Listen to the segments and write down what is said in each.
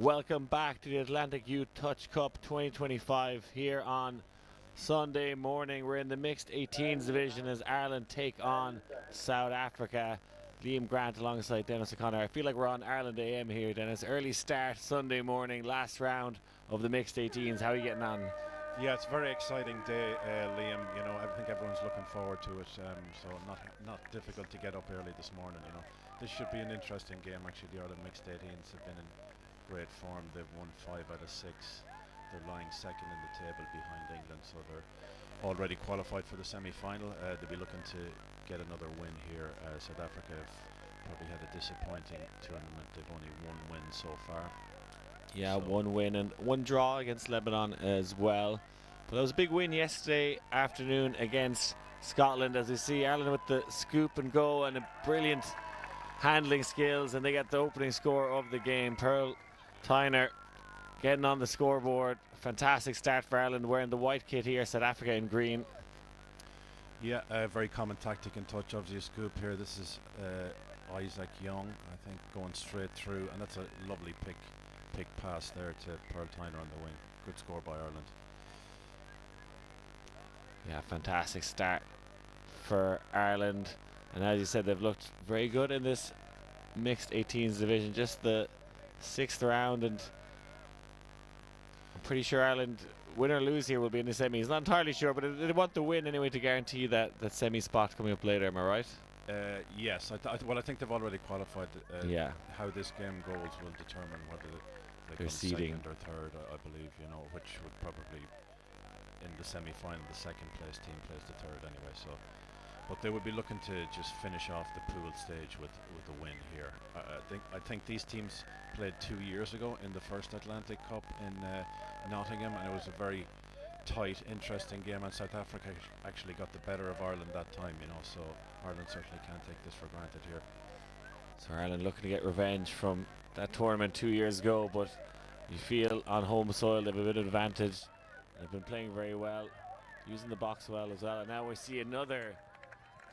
Welcome back to the Atlantic Youth Touch Cup 2025 here on Sunday morning. We're in the mixed 18s division as Ireland take on South Africa. Liam Grant alongside Dennis O'Connor. I feel like we're on Ireland AM here, Dennis. Early start Sunday morning, last round of the mixed 18s. How are you getting on? Yeah, it's a very exciting day, Liam. You know, I think everyone's looking forward to it. So not difficult to get up early this morning. You know, this should be an interesting game. Actually, the Ireland mixed 18s have been in great form. They've won 5 out of 6. They're lying second in the table behind England, so they're already qualified for the semi-final. They'll be looking to get another win here. South Africa have probably had a disappointing tournament. They've only one win so far. Yeah, so one win and one draw against Lebanon as well. But that was a big win yesterday afternoon against Scotland, as we see Ireland with the scoop and go and a brilliant handling skills, and they get the opening score of the game. Pearl Tyner getting on the scoreboard. Fantastic start for Ireland, wearing the white kit here, South Africa in green. Yeah, a very common tactic in touch. Obviously a scoop here. This is Isaac Young, I think, going straight through, and that's a lovely pick pass there to Pearl Tyner on the wing. Good score by Ireland. Yeah, fantastic start for Ireland, and as you said, they've looked very good in this mixed 18s division. Just the 6th round, and I'm pretty sure Ireland, win or lose here, will be in the semis. Not entirely sure, but they want the win anyway to guarantee that semi spot coming up later. Am I right? Yes. Well, I think they've already qualified. Yeah. How this game goes will determine whether they come seeding second or third. I believe, you know, which would probably in the semi-final the second place team plays the third anyway. So, but they would be looking to just finish off the pool stage with a win here. I think these teams played 2 years ago in the first Atlantic Cup in Nottingham, and it was a very tight, interesting game, and South Africa actually got the better of Ireland that time, you know, so Ireland certainly can't take this for granted here. So Ireland looking to get revenge from that tournament 2 years ago, but you feel on home soil they have a bit of advantage. They've been playing very well, using the box well as well, and now we see another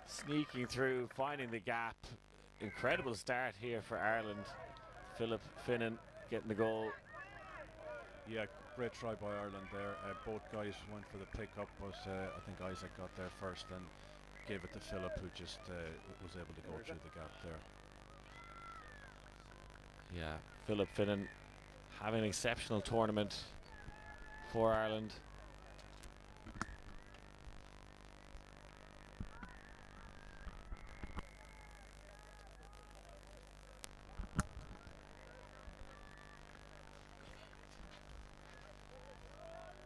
sneaking through, finding the gap. Incredible start here for Ireland. Philip Finnan getting the goal. Yeah, great try by Ireland there. Both guys went for the pickup, but I think Isaac got there first and gave it to Philip, who just was able to go through the gap there. Yeah, Philip Finnan having an exceptional tournament for Ireland.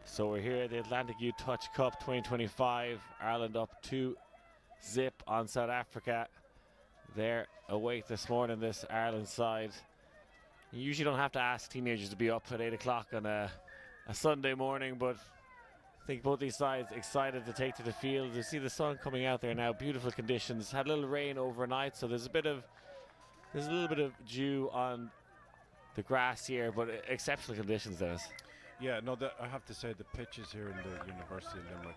So we're here at the Atlantic Youth Touch Cup 2025. Ireland up 2-0 on South Africa. They're awake this morning, this Ireland side. You usually don't have to ask teenagers to be up at 8 o'clock on a Sunday morning, but I think both these sides excited to take to the field. You see the sun coming out there now, beautiful conditions. Had a little rain overnight, so there's a little bit of dew on the grass here, but exceptional conditions, Dennis. Yeah, no, I have to say the pitches here in the University of Limerick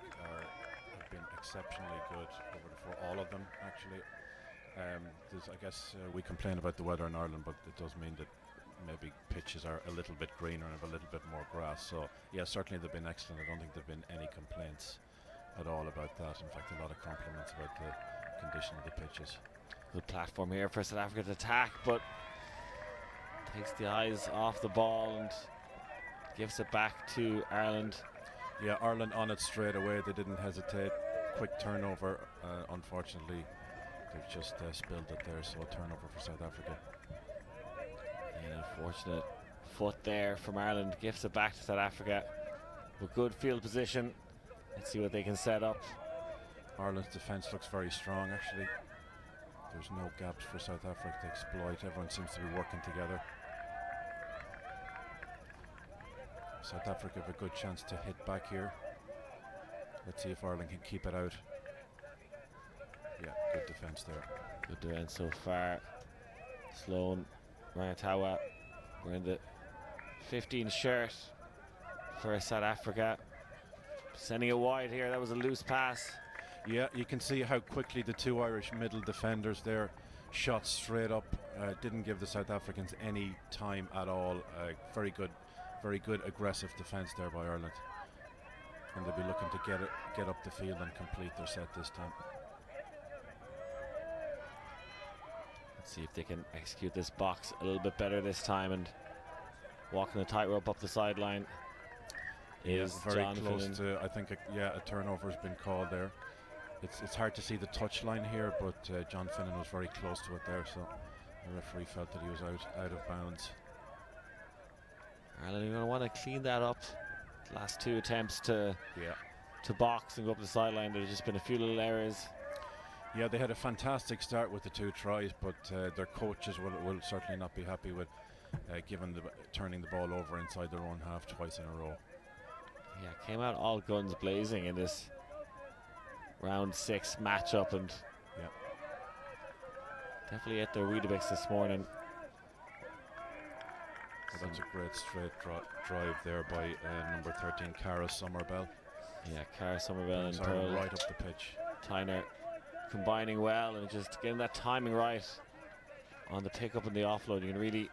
have been exceptionally good all of them actually. I guess we complain about the weather in Ireland, but it does mean that maybe pitches are a little bit greener and have a little bit more grass. So yeah, certainly they've been excellent. I don't think there've been any complaints at all about that. In fact, a lot of compliments about the condition of the pitches. Good platform here for South Africa to attack, but takes the eyes off the ball and gives it back to Ireland. Yeah, Ireland on it straight away. They didn't hesitate. Quick turnover. Unfortunately, they've just spilled it there, so a turnover for South Africa. An unfortunate foot there from Ireland. Gives it back to South Africa. With good field position. Let's see what they can set up. Ireland's defence looks very strong, actually. There's no gaps for South Africa to exploit. Everyone seems to be working together. South Africa have a good chance to hit back here. Let's see if Ireland can keep it out. Yeah, good defence there. Good defence so far. Sloan, Rangatawa, we're in the 15 shirt for South Africa. Sending it wide here, that was a loose pass. Yeah, you can see how quickly the two Irish middle defenders there shot straight up. Didn't give the South Africans any time at all. Very good aggressive defence there by Ireland. And they'll be looking to get up the field and complete their set this time. Let's see if they can execute this box a little bit better this time, and walking the tightrope up the sideline is very John close Finnan. to, I think, a turnover has been called there. It's hard to see the touchline here, but John Finnan was very close to it there, so the referee felt that he was out of bounds. Ireland are going to want to clean that up. Last two attempts to box and go up the sideline, there's just been a few little errors. Yeah, they had a fantastic start with the 2 tries, but their coaches will certainly not be happy with turning the ball over inside their own half twice in a row. Yeah, came out all guns blazing in this round 6 matchup, and definitely hit their Weetabix this morning. Well, that's a great straight drive there by number 13, Cara Somerville. Yeah, Cara Somerville and Ireland Pearl right up the pitch. Tyner combining well and just getting that timing right on the pick up and the offload. You can really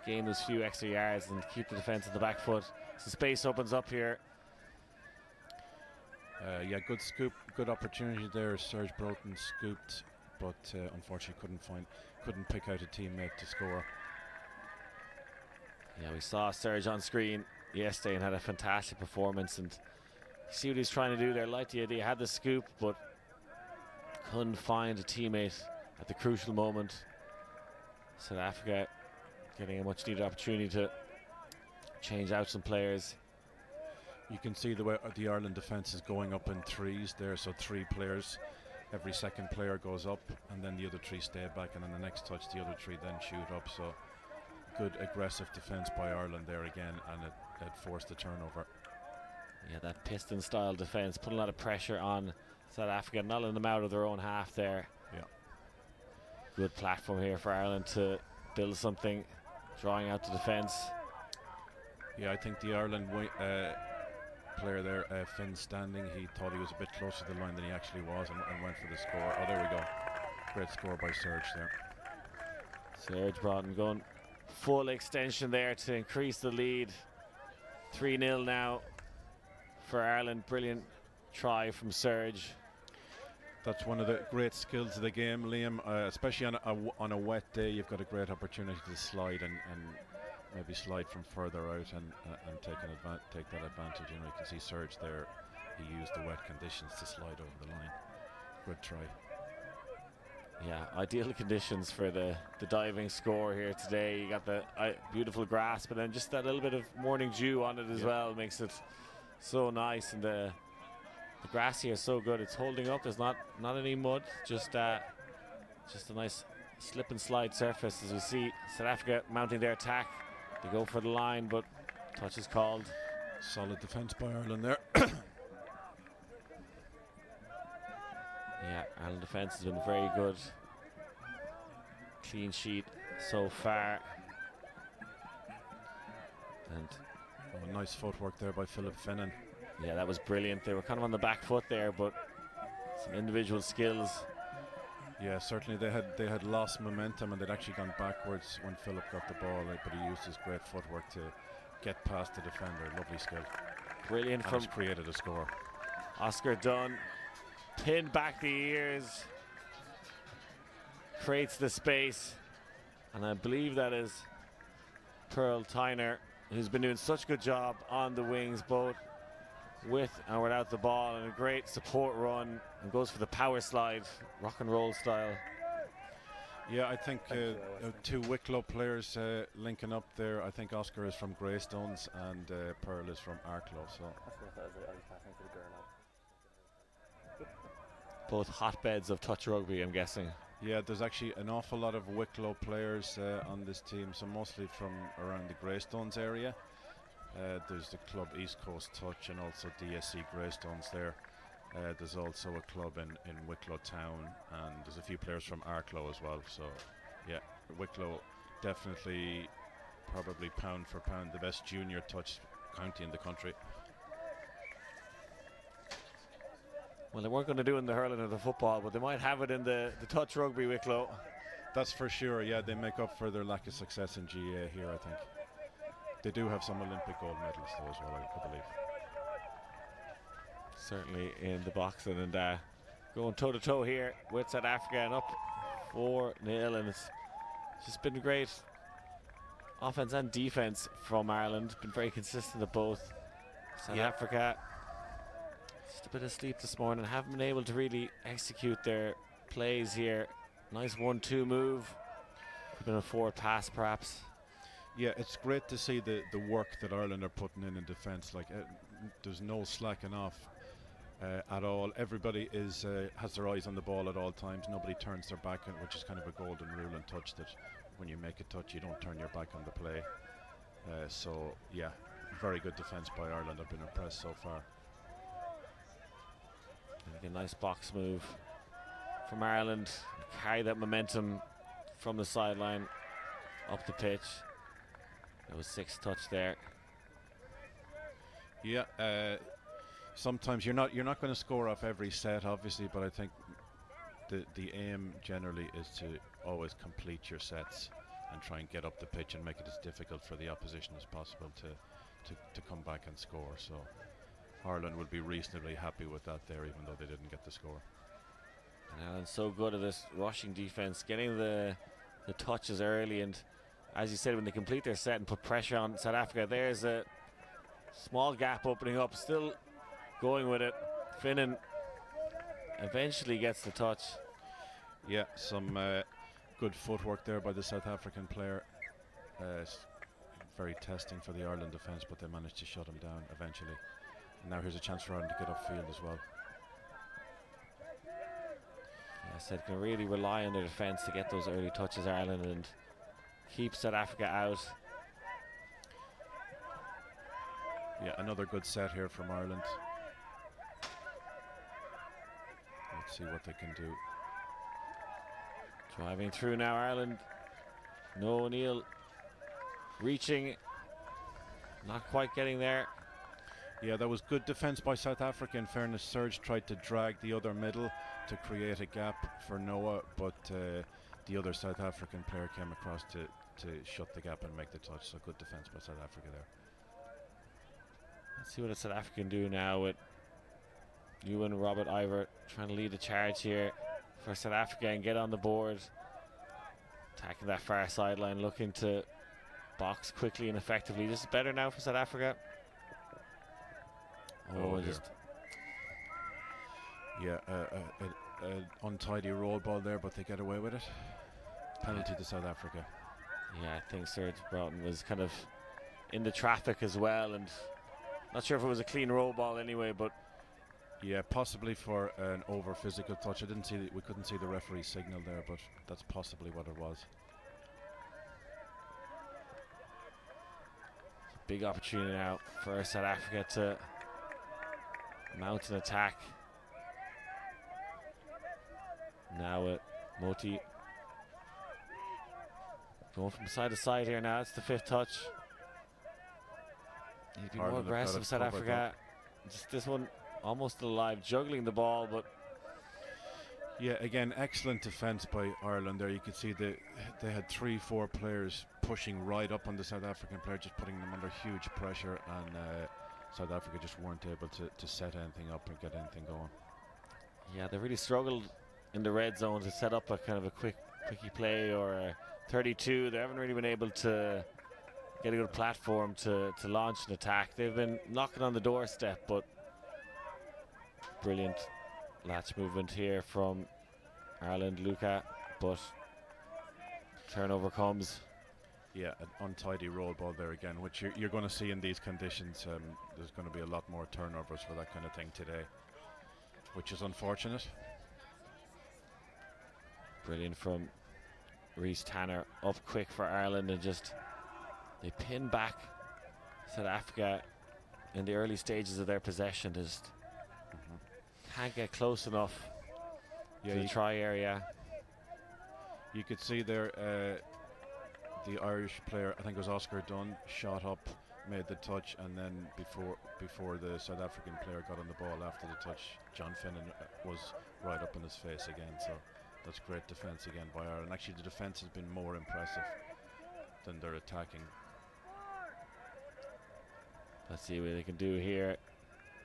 gain those few extra yards and keep the defence on the back foot. So space opens up here. Yeah, good scoop, good opportunity there. Serge Broughton scooped, but unfortunately couldn't pick out a teammate to score. Yeah, we saw Serge on screen yesterday and had a fantastic performance, and you see what he's trying to do there. Like the idea, had the scoop, but couldn't find a teammate at the crucial moment. South Africa getting a much needed opportunity to change out some players. You can see the way the Ireland defence is going up in threes there, so 3 players. Every second player goes up, and then the other 3 stay back, and then the next touch the other 3 then shoot up. So good aggressive defence by Ireland there again, and it forced the turnover. Yeah, that piston style defence, putting a lot of pressure on South Africa, not letting them out of their own half there. Yeah. Good platform here for Ireland to build something, drawing out the defence. Yeah, I think the Ireland player there, Finn Standing, he thought he was a bit closer to the line than he actually was, and went for the score. Oh, there we go. Great score by Serge there. Serge Broughton going full extension there to increase the lead. 3-0 now for Ireland. Brilliant try from Serge. That's one of the great skills of the game, Liam. Especially on a wet day, you've got a great opportunity to slide and maybe slide from further out and take that advantage. You know, you can see Serge there. He used the wet conditions to slide over the line. Good try. Yeah, ideal conditions for the diving score here today. You got the beautiful grass, but then just that little bit of morning dew on it as well makes it so nice. And the grass here is so good. It's holding up. There's not any mud. Just a nice slip and slide surface. As we see South Africa mounting their attack. They go for the line, but touch is called. Solid defence by Ireland there. Yeah, Ireland defence has been very good. Clean sheet so far. And nice footwork there by Philip Finnan. Yeah, that was brilliant. They were kind of on the back foot there, but some individual skills. Yeah, certainly they had lost momentum and they'd actually gone backwards when Philip got the ball, but he used his great footwork to get past the defender. Lovely skill. Brilliant and from created a score. Oscar Dunn. Pinned back the ears. Creates the space. And I believe that is Pearl Tyner, who's been doing such a good job on the wings, both with and without the ball, and a great support run, and goes for the power slide, rock and roll style. Yeah, I think 2 Wicklow players linking up there. I think Oscar is from Greystones and Pearl is from Arklow. So both hotbeds of touch rugby, I'm guessing. Yeah, there's actually an awful lot of Wicklow players on this team, so mostly from around the Greystones area. There's the club East Coast Touch and also DSC Greystones there. There's also a club in Wicklow Town, and there's a few players from Arklow as well. So yeah, Wicklow definitely, probably pound for pound, the best junior touch county in the country. Well, they weren't going to do it in the hurling or the football, but they might have it in the touch rugby, Wicklow. That's for sure. Yeah, they make up for their lack of success in GA here, I think. They do have some Olympic gold medals though as well, I believe. Certainly in the boxing, and going toe-to-toe here with South Africa, and up 4-0, and it's just been great offense and defense from Ireland. Been very consistent at both. South Africa, just a bit of sleep this morning, haven't been able to really execute their plays here. Nice 1-2 move. Could have been a forward pass perhaps. Yeah, it's great to see the work that Ireland are putting in defence. Like there's no slacking off at all. Everybody is has their eyes on the ball at all times. Nobody turns their back, which is kind of a golden rule in touch, that when you make a touch you don't turn your back on the play. So yeah, very good defence by Ireland. I've been impressed so far. A nice box move from Ireland. Carry that momentum from the sideline up the pitch. That was 6th touch there. Yeah, sometimes you're not going to score off every set, obviously, but I think the aim generally is to always complete your sets and try and get up the pitch and make it as difficult for the opposition as possible to come back and score. So Ireland will be reasonably happy with that there, even though they didn't get the score. And Ireland's so good at this rushing defense, getting the touches early, and as you said, when they complete their set and put pressure on South Africa, there's a small gap opening up, still going with it. Finnan eventually gets the touch. Yeah, some good footwork there by the South African player. Very testing for the Ireland defence, but they managed to shut him down eventually. And now here's a chance for Ireland to get upfield as well. I said, can really rely on their defence to get those early touches, Ireland, and keep South Africa out. Yeah, another good set here from Ireland. Let's see what they can do. Driving through now, Ireland. No O'Neill reaching, not quite getting there. Yeah, that was good defence by South Africa. In fairness, Serge tried to drag the other middle to create a gap for Noah, but the other South African player came across to shut the gap and make the touch. So good defence by South Africa there. Let's see what the South Africa can do now with Ewan Robert Ivor trying to lead the charge here for South Africa and get on the board. Attacking that far sideline, looking to box quickly and effectively. This is better now for South Africa. Oh, just yeah, an untidy roll ball there, but they get away with it. Penalty to South Africa. Yeah, I think Serge Broughton was kind of in the traffic as well, and not sure if it was a clean roll ball anyway, but yeah, possibly for an over physical touch. I didn't see we couldn't see the referee signal there, but that's possibly what it was. Big opportunity now for South Africa to mount an attack. Now with Moti going from side to side here now. It's the 5th touch. Need to be more aggressive, South Africa. Just this one almost alive, juggling the ball, but yeah, again, excellent defence by Ireland there. You could see they had 3-4 players pushing right up on the South African player, just putting them under huge pressure, and South Africa just weren't able to set anything up and get anything going. Yeah, they really struggled in the red zone to set up a kind of a quickie play or a 32. They haven't really been able to get a good platform to launch an attack. They've been knocking on the doorstep, but brilliant latch movement here from Ireland, Luca, but turnover comes. Yeah, an untidy roll ball there again, which you're going to see in these conditions. There's going to be a lot more turnovers for that kind of thing today, which is unfortunate. Brilliant from Reece Tanner, up quick for Ireland, and just they pin back South Africa in the early stages of their possession. Just can't get close enough to the try area. You could see there the Irish player, I think it was Oscar Dunn, shot up, made the touch, and then before the South African player got on the ball after the touch, John Finnan was right up in his face again. So That's great defence again by Ireland. Actually, the defence has been more impressive than their attacking. Let's see what they can do here.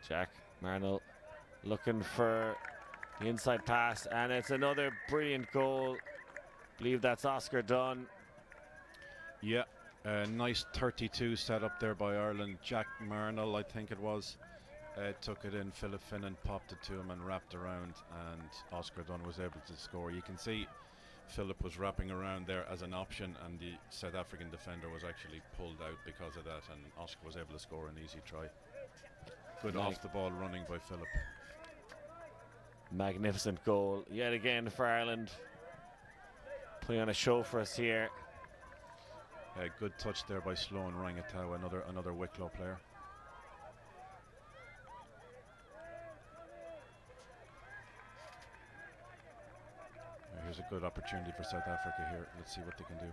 Jack Marnell looking for the inside pass, and it's another brilliant goal. I believe that's Oscar Dunn. Yeah, a nice 32 set up there by Ireland. Jack Marnell, I think it was, took it in. Philip Finnan popped it to him and wrapped around, and Oscar Dunn was able to score. You can see Philip was wrapping around there as an option, and the South African defender was actually pulled out because of that, and Oscar was able to score an easy try. Good off the ball running by Philip. Magnificent goal yet again for Ireland, putting on a show for us here. Good touch there by Sloan Rangatawa, another Wicklow player. Here's a good opportunity for South Africa here. Let's see what they can do.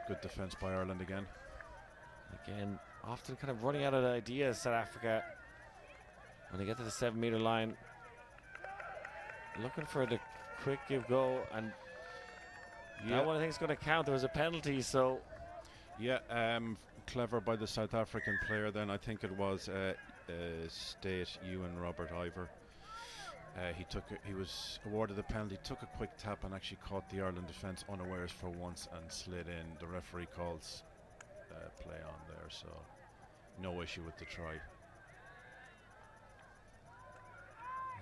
Good defence by Ireland again. Again, often kind of running out of ideas, South Africa, when they get to the 7-metre line. Looking for the quick give go, and that one I think is going to count. There was a penalty, so. Yeah, clever by the South African player then. I think it was State Ewan Robert Ivor. He was awarded the penalty, took a quick tap and actually caught the Ireland defence unawares for once and slid in. The referee calls play on there, so no issue with the try.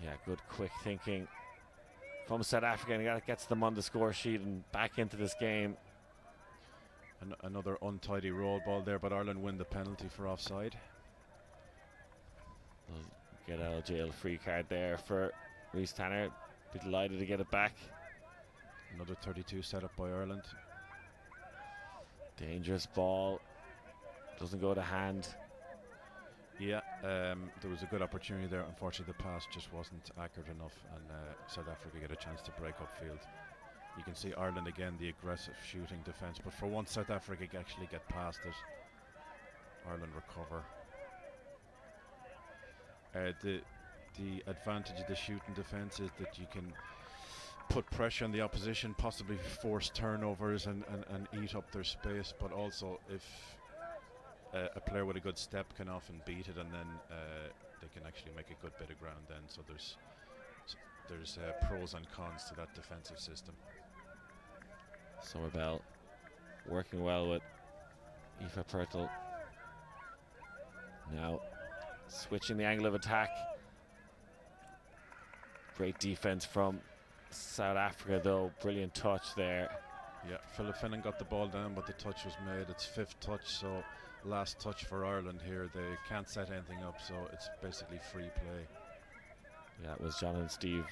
Yeah, good quick thinking from South Africa, and that gets them on the score sheet and back into this game. Another untidy roll ball there, but Ireland win the penalty for offside. We'll get out of jail free card there for Rhys Tanner. Be delighted to get it back. Another 32 set up by Ireland. Dangerous ball. Doesn't go to hand. Yeah, there was a good opportunity there. Unfortunately, the pass just wasn't accurate enough, and South Africa get a chance to break upfield. You can see Ireland again, the aggressive shooting defence, but for once South Africa actually get past it. Ireland recover. The advantage of the shooting defence is that you can put pressure on the opposition, possibly force turnovers and eat up their space, but also if a player with a good step can often beat it, and then they can actually make a good bit of ground then. So there's pros and cons to that defensive system. Somerville working well with Aoife Pirtle. Now switching the angle of attack. Great defense from South Africa though, brilliant touch there. Yeah, Philip Finnan got the ball down, but the touch was made. It's fifth touch, so last touch for Ireland here. They can't set anything up, so it's basically free play. Yeah, it was John and Steve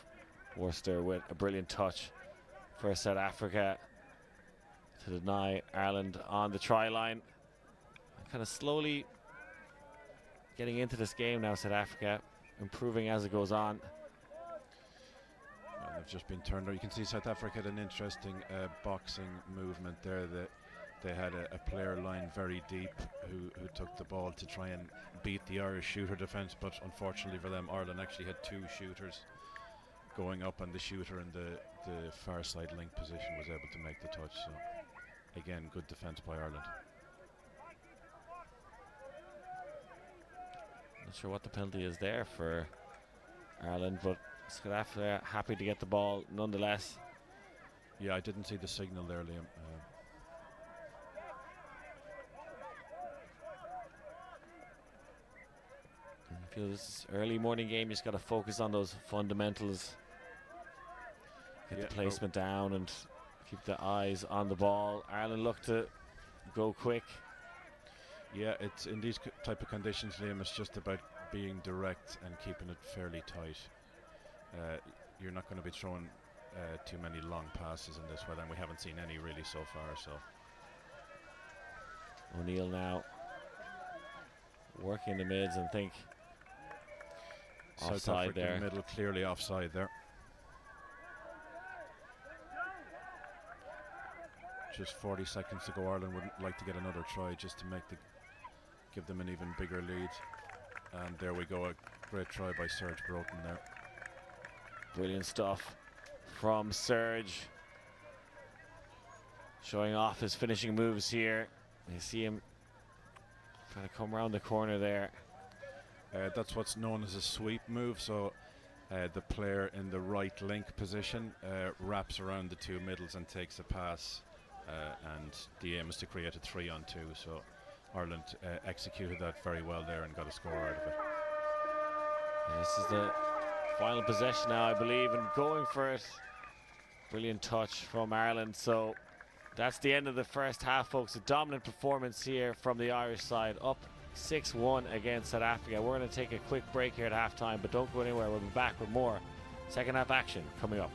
Worcester with a brilliant touch for South Africa to deny Ireland on the try line. Kind of slowly getting into this game now, South Africa, improving as it goes on. And they've just been turned around. You can see South Africa had an interesting boxing movement there. They had a player lying very deep who took the ball to try and beat the Irish shooter defence, but unfortunately for them, Ireland actually had two shooters going up, and the shooter in the far side link position was able to make the touch. So again, good defence by Ireland. Not sure what the penalty is there for Ireland, but South Africa happy to get the ball nonetheless. Yeah, I didn't see the signal there, Liam. I feel this early morning game, you just got to focus on those fundamentals. Get the placement down and keep the eyes on the ball. Ireland look to go quick. Yeah, it's in these type of conditions, Liam, it's just about being direct and keeping it fairly tight. You're not going to be throwing too many long passes in this weather, and we haven't seen any really so far. So O'Neill now working the mids, and think South offside African there. Middle clearly offside there. Just 40 seconds to go. Ireland would like to get another try just to give them an even bigger lead. And there we go, a great try by Serge Broughton there. Brilliant stuff from Serge. Showing off his finishing moves here. You see him trying to come around the corner there. That's what's known as a sweep move. So the player in the right link position wraps around the two middles and takes a pass. And the aim is to create a 3-on-2. So Ireland executed that very well there and got a score out of it. And this is the final possession now, I believe, and going for it. Brilliant touch from Ireland. So that's the end of the first half, folks. A dominant performance here from the Irish side, up 6-1 against South Africa. We're going to take a quick break here at halftime, but don't go anywhere. We'll be back with more second half action coming up.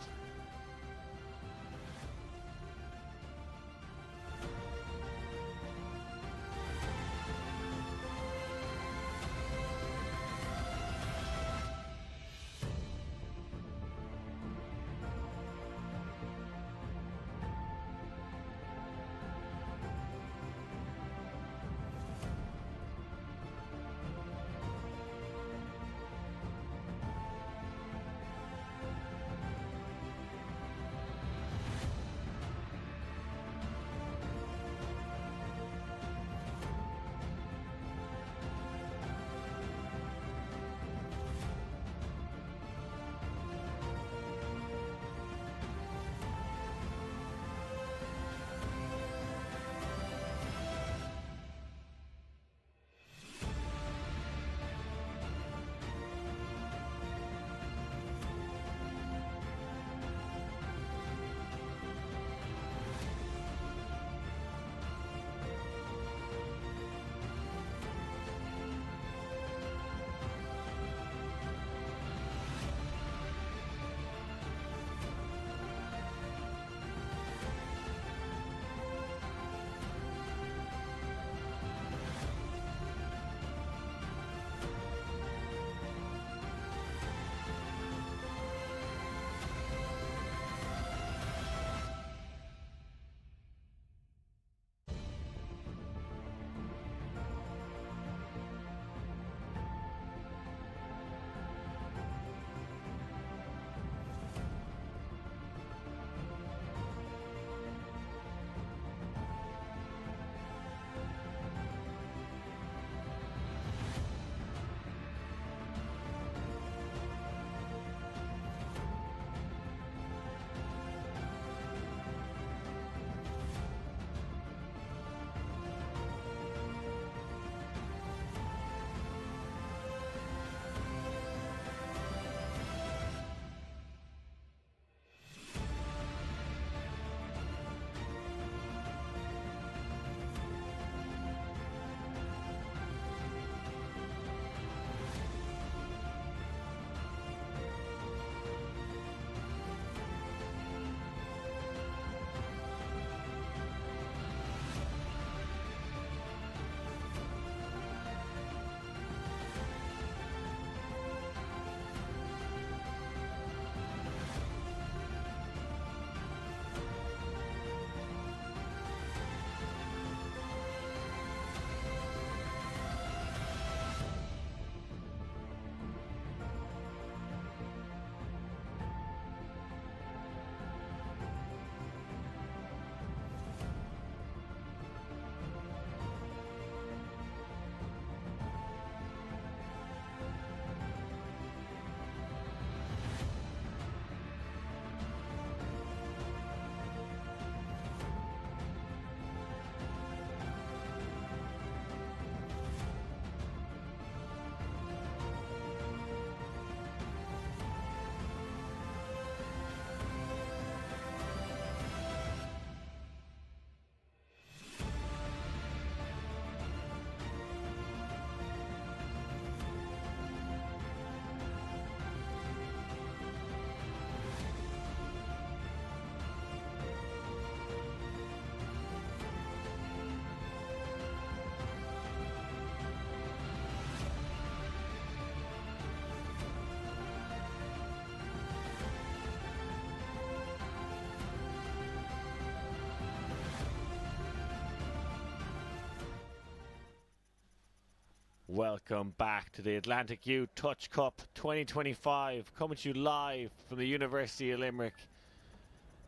Welcome back to the Atlantic U Touch Cup 2025, coming to you live from the University of Limerick.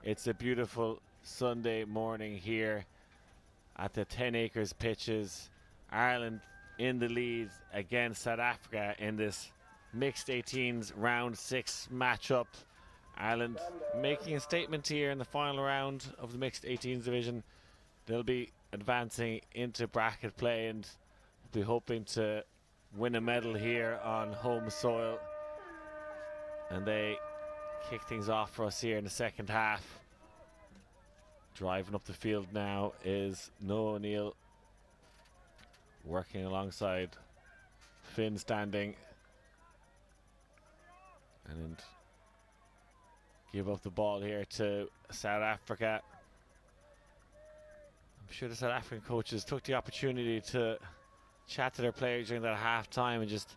It's a beautiful Sunday morning here at the 10 acres pitches. Ireland in the lead against South Africa in this mixed 18s round 6 matchup. Ireland making a statement here in the final round of the mixed 18s division. They'll be advancing into bracket play and be hoping to win a medal here on home soil. And they kick things off for us here in the second half. Driving up the field now is Noah O'Neill, working alongside Finn Standing, and give up the ball here to South Africa. I'm sure the South African coaches took the opportunity to chat to their players during that half time and just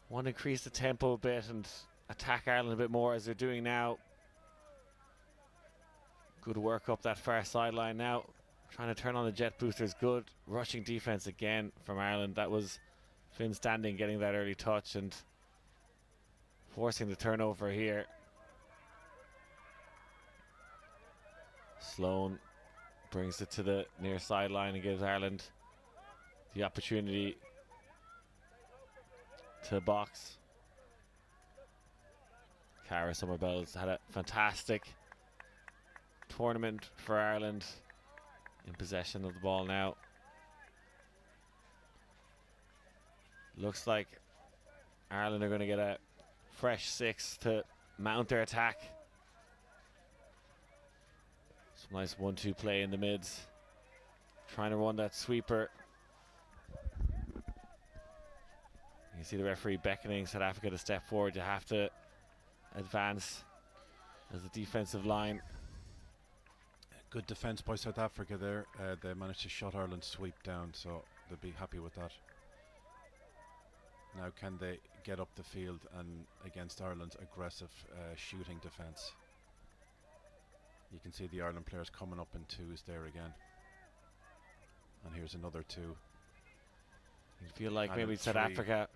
want to increase the tempo a bit and attack Ireland a bit more as they're doing now. Good work up that far sideline now. Trying to turn on the jet boosters. Good rushing defense again from Ireland. That was Finn Standing getting that early touch and forcing the turnover here. Sloan brings it to the near sideline and gives Ireland the opportunity to box. Cara Summerbell's had a fantastic tournament for Ireland. In possession of the ball now. Looks like Ireland are going to get a fresh 6 to mount their attack. Some nice 1-2 play in the mids. Trying to run that sweeper. You see the referee beckoning South Africa to step forward. You have to advance as a defensive line. Good defence by South Africa there. They managed to shut Ireland's sweep down, so they'll be happy with that. Now can they get up the field and against Ireland's aggressive shooting defence? You can see the Ireland players coming up in twos there again. And here's another 2. You feel like and maybe South Africa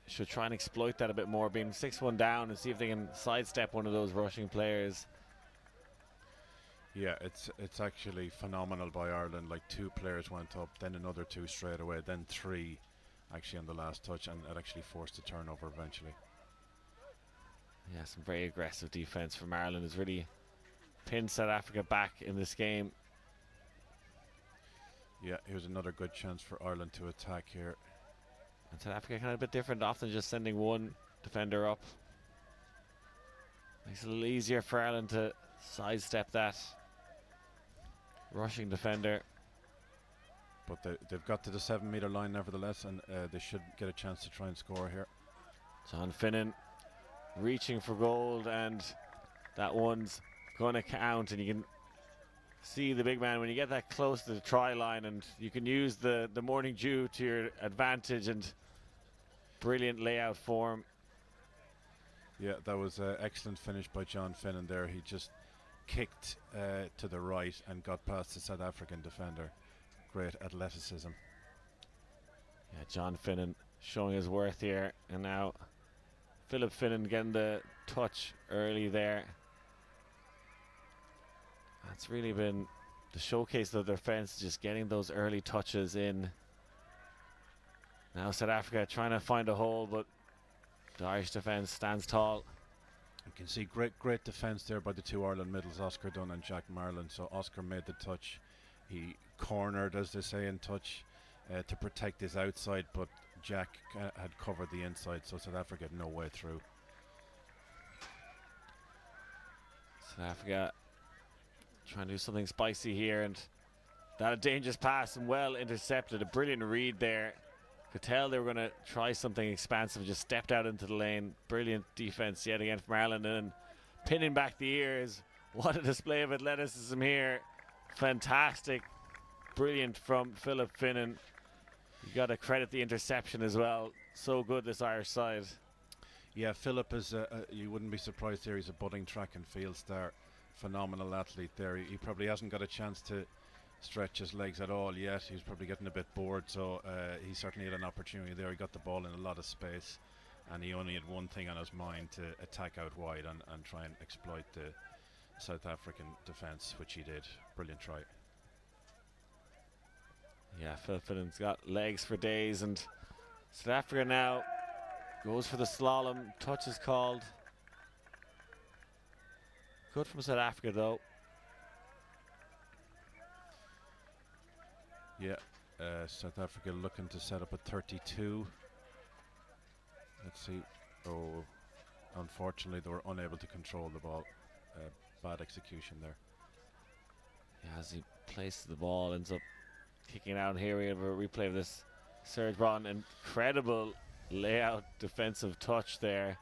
should try and exploit that a bit more, being 6-1 down, and see if they can sidestep one of those rushing players. Yeah, it's actually phenomenal by Ireland. Like 2 players went up, then another 2 straight away, then 3 actually on the last touch, and it actually forced a turnover eventually. Yeah, some very aggressive defense from Ireland has really pinned South Africa back in this game. Yeah, here's another good chance for Ireland to attack here. And South Africa kind of a bit different, often just sending one defender up. Makes it a little easier for Ireland to sidestep that rushing defender. But they've got to the 7-metre line nevertheless, and they should get a chance to try and score here. John Finnan reaching for gold, and that one's going to count. And you can see the big man when you get that close to the try line, and you can use the morning dew to your advantage, and brilliant layout form. Yeah, that was an excellent finish by John Finnan there. He just kicked to the right and got past the South African defender. Great athleticism. Yeah, John Finnan showing his worth here, and now Philip Finnan getting the touch early there. That's really been the showcase of their defense, just getting those early touches in. Now South Africa trying to find a hole, but the Irish defense stands tall. You can see great defense there by the 2 Ireland middles, Oscar Dunn and Jack Marlin. So Oscar made the touch. He cornered, as they say in touch, to protect his outside, but Jack had covered the inside, so South Africa had no way through. South Africa trying to do something spicy here, and that a dangerous pass and well intercepted. A brilliant read there. Could tell they were going to try something expansive, just stepped out into the lane. Brilliant defense yet again from Ireland, and pinning back the ears. What a display of athleticism here. Fantastic, brilliant from Philip Finnan. You got to credit the interception as well. So good, this Irish side. Yeah, Philip is, you wouldn't be surprised there, he's a budding track and field star. Phenomenal athlete there. He probably hasn't got a chance to stretch his legs at all yet. He's probably getting a bit bored, so he certainly had an opportunity there. He got the ball in a lot of space, and he only had one thing on his mind, to attack out wide and try and exploit South African defence, which he did. Brilliant try. Yeah, Phil Finnan's got legs for days, and South Africa now goes for the slalom. Touch is called. Good from South Africa, though. Yeah, South Africa looking to set up a 32. Let's see. Oh, unfortunately, they were unable to control the ball. Bad execution there. Yeah, as he places the ball, ends up kicking it out. Here we have a replay of this. Serge Braun, incredible layout, defensive touch there.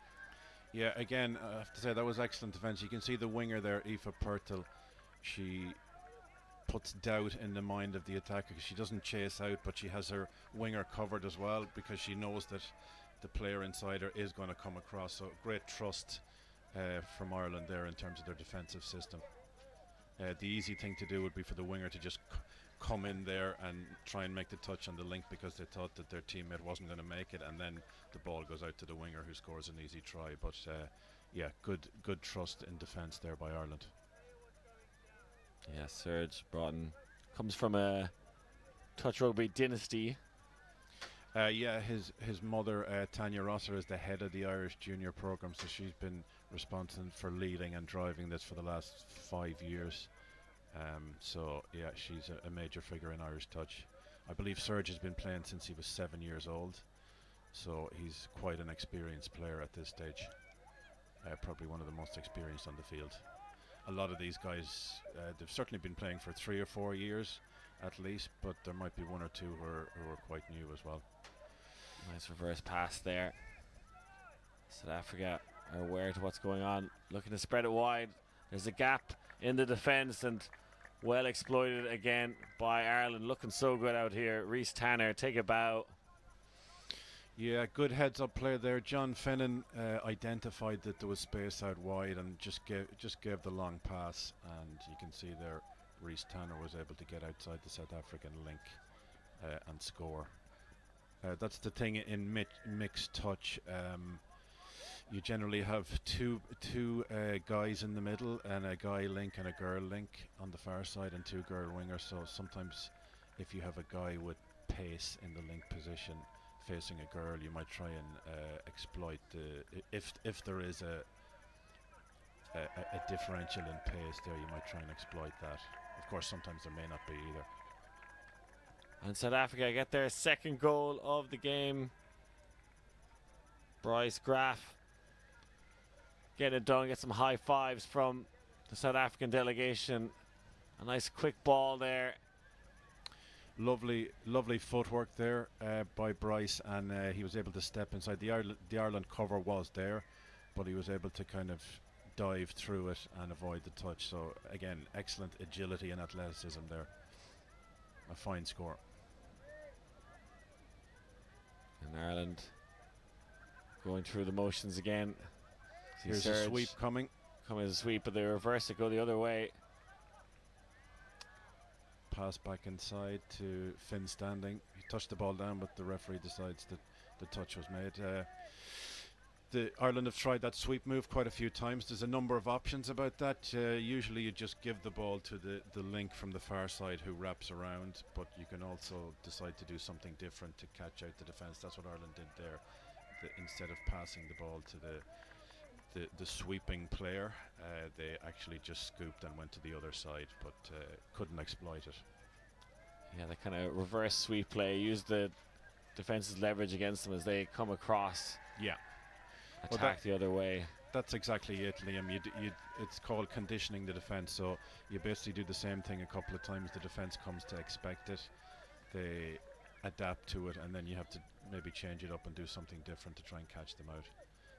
Yeah, again, I have to say that was excellent defence. You can see the winger there, Aoife Pirtle. She puts doubt in the mind of the attacker because she doesn't chase out, but she has her winger covered as well because she knows that the player inside her is going to come across. So great trust from Ireland there in terms of their defensive system. The easy thing to do would be for the winger to just come in there and try and make the touch on the link because they thought that their teammate wasn't going to make it, and then the ball goes out to the winger who scores an easy try. But yeah, good trust in defence there by Ireland. Yeah, Serge Broughton comes from a touch rugby dynasty. Yeah, his mother, Tanya Rosser, is the head of the Irish junior programme, so she's been responsible for leading and driving this for the last 5 years. So yeah, she's a major figure in Irish touch. I believe Serge has been playing since he was 7 years old, so he's quite an experienced player at this stage. Probably one of the most experienced on the field. A lot of these guys, they've certainly been playing for 3 or 4 years at least, but there might be 1 or 2 who are quite new as well. Nice reverse pass there. South Africa are aware to what's going on, looking to spread it wide. There's a gap in the defence and well exploited again by Ireland. Looking so good out here. Rhys Tanner, take a bow. Yeah, good heads up play there. John Finnan identified that there was space out wide and just gave the long pass, and you can see there Rhys Tanner was able to get outside the South African link and score. That's the thing in mixed touch. You generally have two guys in the middle, and a guy link and a girl link on the far side, and 2 girl wingers. So sometimes if you have a guy with pace in the link position facing a girl, you might try and exploit if there is a differential in pace there, you might try and exploit that. Of course, sometimes there may not be either. And South Africa get their second goal of the game. Bryce Graff getting it done, get some high fives from the South African delegation. A nice quick ball there. Lovely footwork there by Bryce, and he was able to step inside. The Ireland cover was there, but he was able to kind of dive through it and avoid the touch. So again, excellent agility and athleticism there. A fine score. And Ireland going through the motions again. Here's a sweep coming. Coming as a sweep, but they reverse it, go the other way. Pass back inside to Finn Standing. He touched the ball down, but the referee decides that the touch was made. The Ireland have tried that sweep move quite a few times. There's a number of options about that. Usually you just give the ball to the link from the far side who wraps around, but you can also decide to do something different to catch out the defence. That's what Ireland did there. Instead of passing the ball to the sweeping player, they actually just scooped and went to the other side, but couldn't exploit it. Yeah, the kind of reverse sweep play, use the defense's leverage against them as they come across. Yeah. Attack the other way. That's exactly it, Liam. It's called conditioning the defence. So you basically do the same thing a couple of times. The defence comes to expect it. They adapt to it, and then you have to maybe change it up and do something different to try and catch them out.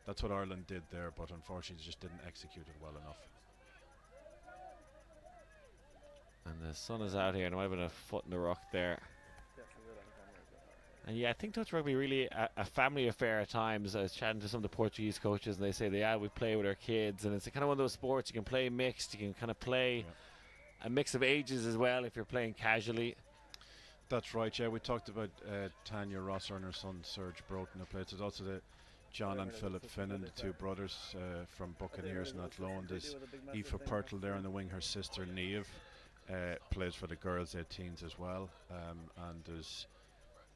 That's what Ireland did there, but unfortunately just didn't execute it well enough. And the sun is out here, and there might have been a foot in the rock there. And yeah, I think touch rugby really a family affair at times. I was chatting to some of the Portuguese coaches, and they say, we play with our kids, and it's kind of one of those sports you can play mixed. You can kind of play a mix of ages as well if you're playing casually. That's right, yeah. We talked about Tanya Rosser and her son Serge Broughton who plays. There's also the John and Philip Finnan, the two brothers from Buccaneers, not loan. There's Aoife Purtle there on the wing. Her sister Niamh plays for the girls 18s as well. And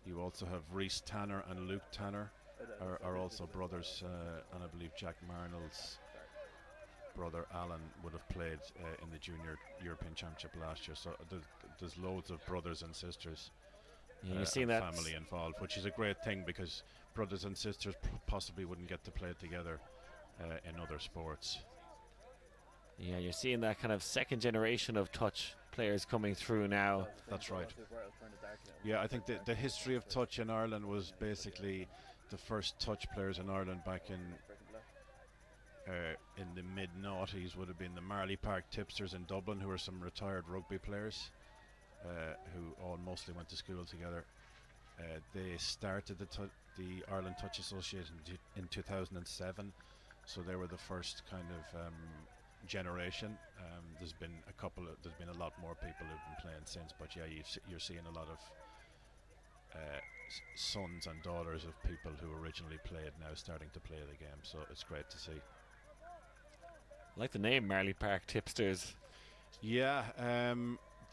you also have Reese Tanner and Luke Tanner are also brothers, and I believe Jack Marnell's brother Alan would have played in the Junior European Championship last year. So there's loads of brothers and sisters, you've seen that family involved, which is a great thing because brothers and sisters possibly wouldn't get to play together in other sports. Yeah, you're seeing that kind of second generation of touch players coming through now. That's right. Yeah, I think the history of touch in Ireland was basically the first touch players in Ireland back in the mid-noughties would have been the Marley Park Tipsters in Dublin, who were some retired rugby players who all mostly went to school together. They started the Ireland Touch Association in 2007, so they were the first kind of generation. There's been a lot more people who've been playing since, but yeah, you're seeing a lot of sons and daughters of people who originally played now starting to play the game, so it's great to see. I like the name Marley Park Tipsters. Yeah,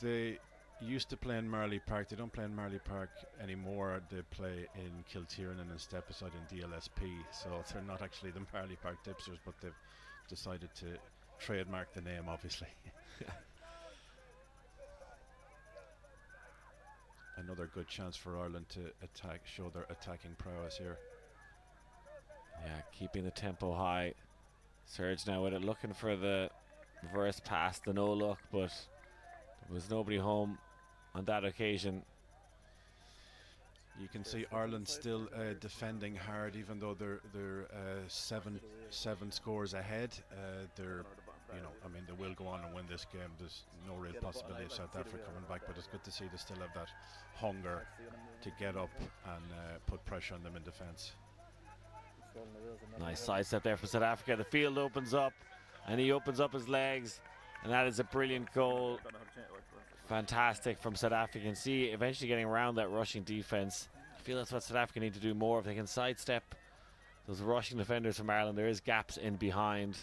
they used to play in Marley Park. They don't play in Marley Park anymore. They play in Kiltiernan and Stepaside in DLSP, so they're not actually the Marley Park Tipsters, but they've decided to trademark the name, obviously. Another good chance for Ireland to show their attacking prowess here. Yeah, keeping the tempo high. Serge now with it, looking for the reverse pass, the no look, but there was nobody home on that occasion. You can see Ireland still defending hard, even though they're seven scores ahead. They will go on and win this game. There's no real possibility of South Africa coming back, but it's good to see they still have that hunger to get up and put pressure on them in defence. Nice sidestep there for South Africa. The field opens up, and he opens up his legs, and that is a brilliant goal. Fantastic from South Africa. You can see eventually getting around that rushing defence. I feel that's what South Africa need to do more. If they can sidestep those rushing defenders from Ireland, there is gaps in behind.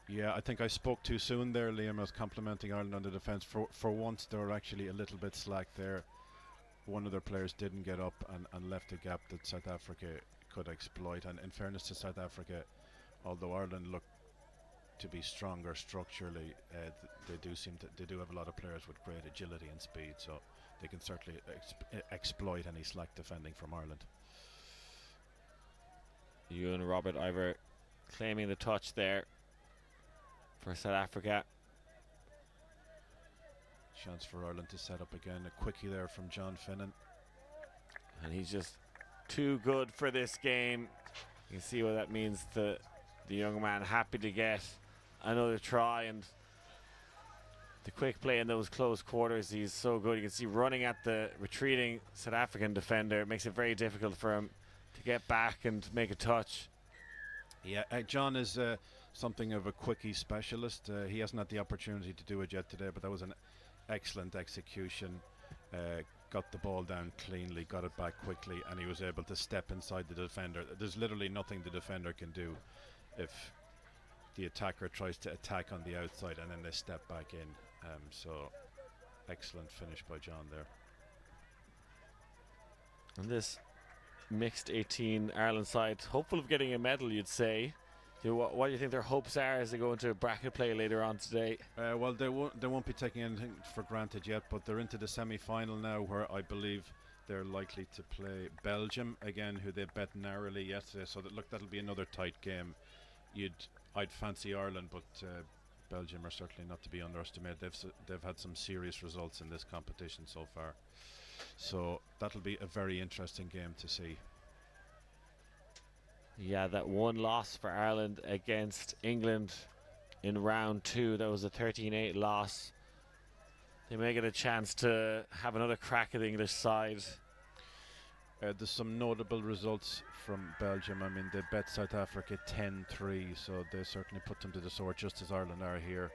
Yeah, I think I spoke too soon there, Liam. I was complimenting Ireland on the defence. For once, they were actually a little bit slack there. One of their players didn't get up and left a gap that South Africa could exploit. And in fairness to South Africa, although Ireland look to be stronger structurally, they do have a lot of players with great agility and speed, so they can certainly exploit any slack defending from Ireland. Ewan Robert Ivor claiming the touch there for South Africa. Chance for Ireland to set up again. A quickie there from John Finnan. And he's just too good for this game. You can see what that means to the young man. Happy to get another try, and the quick play in those close quarters, he's so good. You can see running at the retreating South African defender. It makes it very difficult for him to get back and make a touch. Yeah, John is something of a quickie specialist. He hasn't had the opportunity to do it yet today, but that was an excellent execution. Got the ball down cleanly, got it back quickly, and he was able to step inside the defender. There's literally nothing the defender can do if the attacker tries to attack on the outside and then they step back in. So excellent finish by John there. And this mixed 18 Ireland side, hopeful of getting a medal, you'd say. What do you think their hopes are as they go into bracket play later on today? Well, they won't be taking anything for granted yet, but they're into the semi-final now, where I believe they're likely to play Belgium again, who they bet narrowly yesterday. So that'll be another tight game. I'd fancy Ireland, but Belgium are certainly not to be underestimated. They've had some serious results in this competition so far. So that'll be a very interesting game to see. Yeah, that one loss for Ireland against England in round 2, that was a 13-8 loss. They may get a chance to have another crack at the English side. There's some notable results from Belgium. I mean, they bet South Africa 10-3, so they certainly put them to the sword, just as Ireland are here.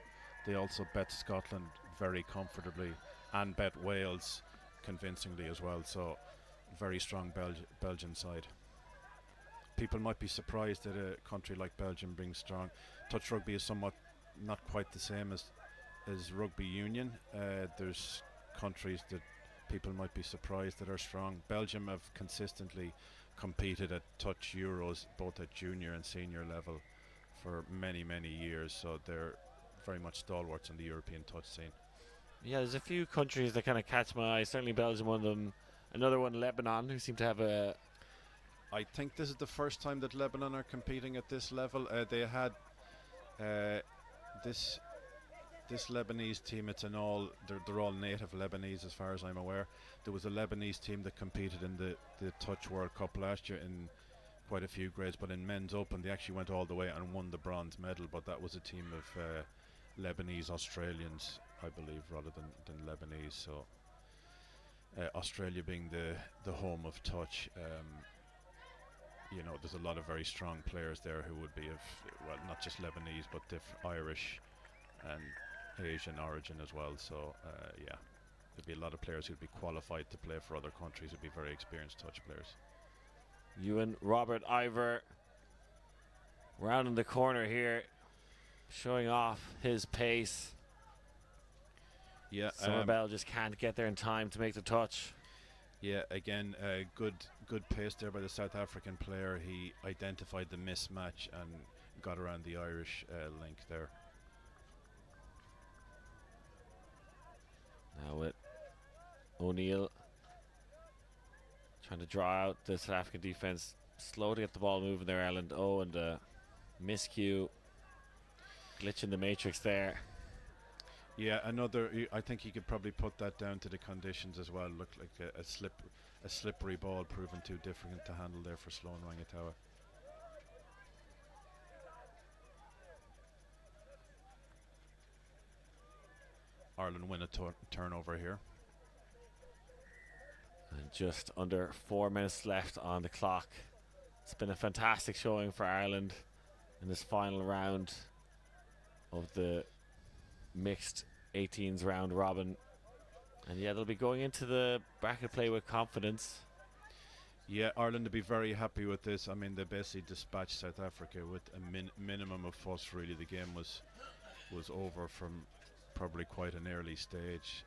They also bet Scotland very comfortably and bet Wales convincingly as well, so very strong Belgian side. people might be surprised that a country like Belgium brings strong. Touch rugby is somewhat not quite the same as rugby union. There's countries that people might be surprised that are strong. Belgium have consistently competed at touch Euros, both at junior and senior level, for many, many years, so they're very much stalwarts in the European touch scene. Yeah, there's a few countries that kind of catch my eye. Certainly Belgium, one of them. Another one, Lebanon, who seem to have a... I think this is the first time that Lebanon are competing at this level. They had this Lebanese team. They're all native Lebanese as far as I'm aware. There was a Lebanese team that competed in the Touch World Cup last year in quite a few grades, but in men's open they actually went all the way and won the bronze medal, but that was a team of Lebanese Australians, I believe, rather than Lebanese. So Australia being the home of touch, there's a lot of very strong players there who would be of, well, not just Lebanese but Irish and Asian origin as well. So there'd be a lot of players who'd be qualified to play for other countries, who'd be very experienced touch players. Ewan Robert Ivor rounding the corner here, showing off his pace. Yeah, Somerville just can't get there in time to make the touch. Yeah, again, good pace there by the South African player. He identified the mismatch and got around the Irish link there. Now with O'Neill trying to draw out the South African defence. Slow to get the ball moving there, Ireland. Oh, and miscue. Glitch in the matrix there. Yeah, I think he could probably put that down to the conditions as well. Looked like a slippery ball, proven too difficult to handle there for Sloan Rangatawa. Ireland win a turnover here. And just under 4 minutes left on the clock. It's been a fantastic showing for Ireland in this final round of the mixed 18s round robin. And yeah, they'll be going into the bracket play with confidence. Yeah, Ireland to be very happy with this. I mean, they basically dispatched South Africa with a minimum of fuss, really. The game was over from probably quite an early stage.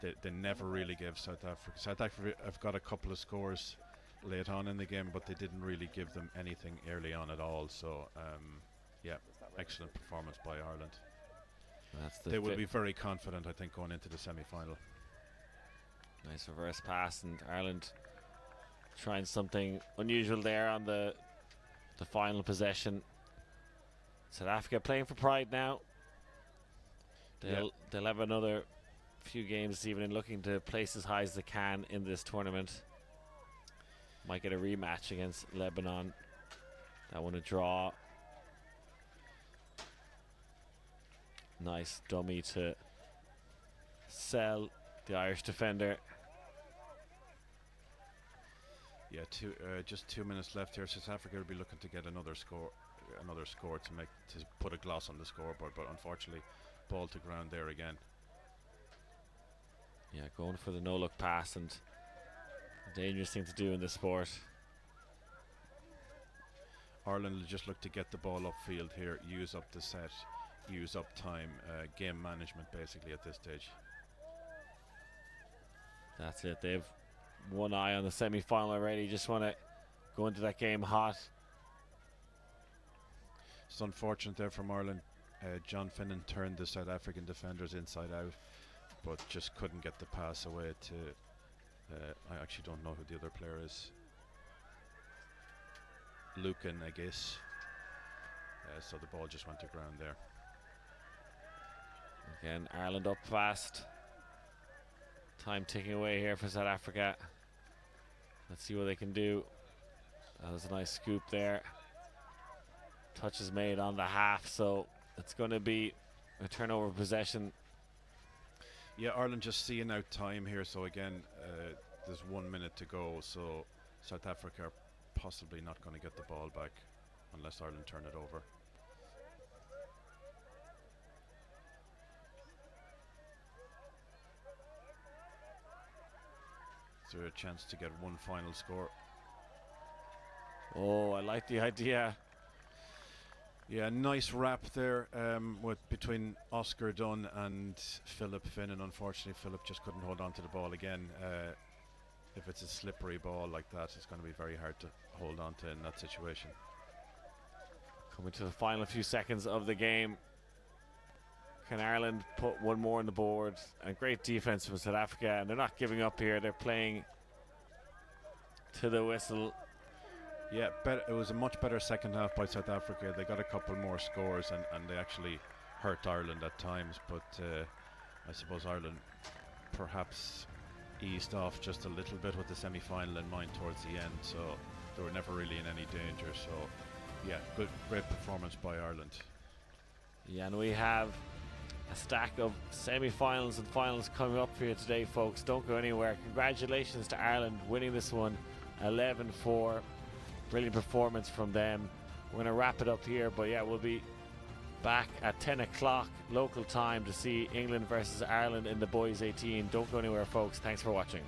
They never really gave South Africa have got a couple of scores late on in the game, but they didn't really give them anything early on at all. So yeah, excellent performance by Ireland. They will be very confident, I think, going into the semi-final. Nice reverse pass, and Ireland trying something unusual there on the final possession. South Africa playing for pride now. They'll have another few games this evening, looking to place as high as they can in this tournament. Might get a rematch against Lebanon. That one a draw. Nice dummy to sell the Irish defender. Yeah, just 2 minutes left here. South Africa will be looking to get another score to put a gloss on the scoreboard, but unfortunately, ball to ground there again. Yeah, going for the no-look pass, and a dangerous thing to do in this sport. Ireland will just look to get the ball upfield here, use up the set, use up time, game management basically at this stage. That's it. They've one eye on the semi-final already. Just want to go into that game hot. It's unfortunate there from Ireland. John Finnan turned the South African defenders inside out, but just couldn't get the pass away to I actually don't know who the other player is. Lucan, I guess. So the ball just went to ground there. Again, Ireland up fast. Time ticking away here for South Africa. Let's see what they can do. That was a nice scoop there. Touch is made on the half, so it's going to be a turnover possession. Yeah, Ireland just seeing out time here. So again, there's 1 minute to go. So South Africa are possibly not going to get the ball back unless Ireland turn it over. Is there a chance to get one final score? Oh, I like the idea. Yeah, nice wrap there between Oscar Dunn and Philip Finnan. Unfortunately, Philip just couldn't hold on to the ball again. If it's a slippery ball like that, it's going to be very hard to hold on to in that situation. Coming to the final few seconds of the game. Can Ireland put one more on the board? And great defense from South Africa, and they're not giving up here. They're playing to the whistle. Yeah, it was a much better second half by South Africa. They got a couple more scores, and they actually hurt Ireland at times, but I suppose Ireland perhaps eased off just a little bit with the semi-final in mind towards the end, so they were never really in any danger. So yeah, great performance by Ireland. Yeah, and we have a stack of semi-finals and finals coming up for you today, folks. Don't go anywhere. Congratulations to Ireland winning this one 11-4. Brilliant performance from them. We're going to wrap it up here, but yeah, we'll be back at 10 o'clock local time to see England versus Ireland in the boys 18. Don't go anywhere, folks. Thanks for watching.